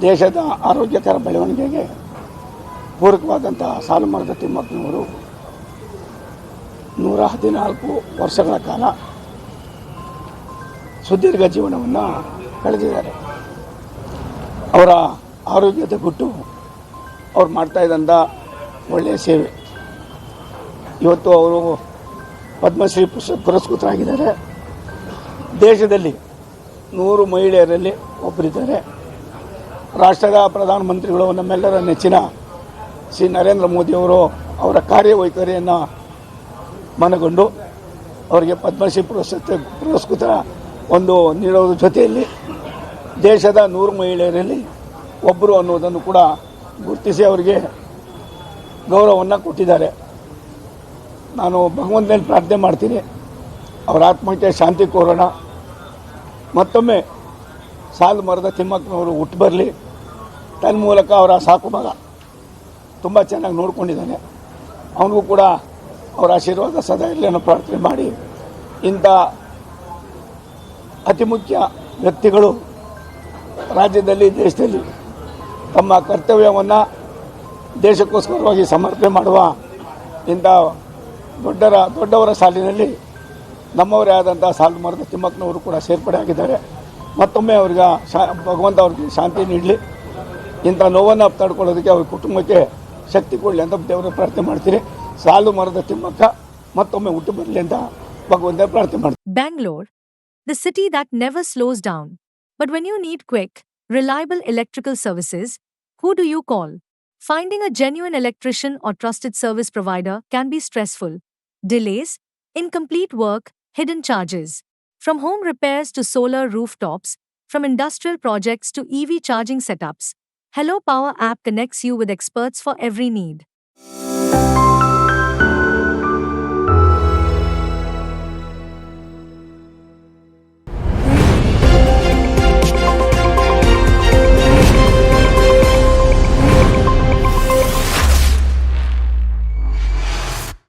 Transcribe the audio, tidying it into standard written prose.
ದೇಶದ ಆರೋಗ್ಯಕರ ಬೆಳವಣಿಗೆಗೆ ಪೂರಕವಾದಂಥ ಸಾಲು ಮರದ ತಿಮ್ಮಕ್ಕನವರು 114 ವರ್ಷಗಳ ಕಾಲ ಸುದೀರ್ಘ ಜೀವನವನ್ನು ಕಳೆದಿದ್ದಾರೆ. ಅವರ ಆರೋಗ್ಯದ ಗುಟ್ಟು ಅವ್ರು ಮಾಡ್ತಾಯಿದ್ದಂಥ ಒಳ್ಳೆಯ ಸೇವೆ. ಇವತ್ತು ಅವರು ಪದ್ಮಶ್ರೀ ಪುರಸ್ಕೃತರಾಗಿದ್ದಾರೆ. ದೇಶದಲ್ಲಿ 100 ಮಹಿಳೆಯರಲ್ಲಿ ಒಬ್ಬರಿದ್ದಾರೆ. ರಾಷ್ಟ್ರದ ಪ್ರಧಾನಮಂತ್ರಿಗಳು, ನಮ್ಮೆಲ್ಲರ ನೆಚ್ಚಿನ ಶ್ರೀ ನರೇಂದ್ರ ಮೋದಿಯವರು ಅವರ ಕಾರ್ಯವೈಖರಿಯನ್ನು ಮನಗೊಂಡು ಅವರಿಗೆ ಪದ್ಮಶ್ರೀ ಪುರಸ್ಕೃತ ನೀಡೋದ್ರ ಜೊತೆಯಲ್ಲಿ ದೇಶದ 100 ಮಹಿಳೆಯರಲ್ಲಿ ಒಬ್ಬರು ಅನ್ನೋದನ್ನು ಕೂಡ ಗುರುತಿಸಿ ಅವರಿಗೆ ಗೌರವವನ್ನು ಕೊಟ್ಟಿದ್ದಾರೆ. ನಾನು ಭಗವಂತನಲ್ಲಿ ಪ್ರಾರ್ಥನೆ ಮಾಡ್ತೀನಿ, ಅವರ ಆತ್ಮಕ್ಕೆ ಶಾಂತಿ ಕೋರೋಣ. ಮತ್ತೊಮ್ಮೆ ಸಾಲು ಮರದ ತಿಮ್ಮಕ್ಕನವರು ಹುಟ್ಟು ಬರಲಿ. ತನ್ನ ಮೂಲಕ ಅವರ ಸಾಕು ಮಗ ತುಂಬ ಚೆನ್ನಾಗಿ ನೋಡ್ಕೊಂಡಿದ್ದಾನೆ, ಅವನಿಗೂ ಕೂಡ ಅವರ ಆಶೀರ್ವಾದ ಸದಾ ಇರಲಿ ಅನ್ನೋ ಪ್ರಾರ್ಥನೆ ಮಾಡಿ, ಇಂಥ ಅತಿ ಮುಖ್ಯ ವ್ಯಕ್ತಿಗಳು ರಾಜ್ಯದಲ್ಲಿ ದೇಶದಲ್ಲಿ ತಮ್ಮ ಕರ್ತವ್ಯವನ್ನು ದೇಶಕ್ಕೋಸ್ಕರವಾಗಿ ಸಮರ್ಪಣೆ ಮಾಡುವ ಇಂಥ ದೊಡ್ಡವರ ಸಾಲಿನಲ್ಲಿ ನಮ್ಮವರೇ ಆದಂಥ ಸಾಲು ಮರದ ತಿಮ್ಮಕ್ಕನವರು ಕೂಡ ಸೇರ್ಪಡೆ ಆಗಿದ್ದಾರೆ. ಮತ್ತೊಮ್ಮೆ ಅವ್ರಿಗೆ ಭಗವಂತ ಅವ್ರಿಗೆ ಶಾಂತಿ ನೀಡಲಿ. ಇಂಥ ನೋವನ್ನು ತಡ್ಕೊಳ್ಳೋದಕ್ಕೆ ಅವ್ರ ಕುಟುಂಬಕ್ಕೆ ಶಕ್ತಿ ಕೊಡಲಿ ಅಂತ ದೇವರ ಪ್ರಾರ್ಥನೆ ಮಾಡ್ತೀನಿ. ಸಾಲು ಮರದ ತಿಮ್ಮಕ್ಕ ಮತ್ತೊಮ್ಮೆ ಹುಟ್ಟು ಬರಲಿ ಅಂತ ಭಗವಂತ ಪ್ರಾರ್ಥನೆ ಮಾಡ್ತೀನಿ. Bangalore, the city that never slows down. But when you need quick, reliable electrical services, who do you call? Finding a genuine electrician or trusted service provider can be stressful. Delays, incomplete work, hidden charges. From home repairs to solar rooftops, from industrial projects to EV charging setups, Hello Power app connects you with experts for every need.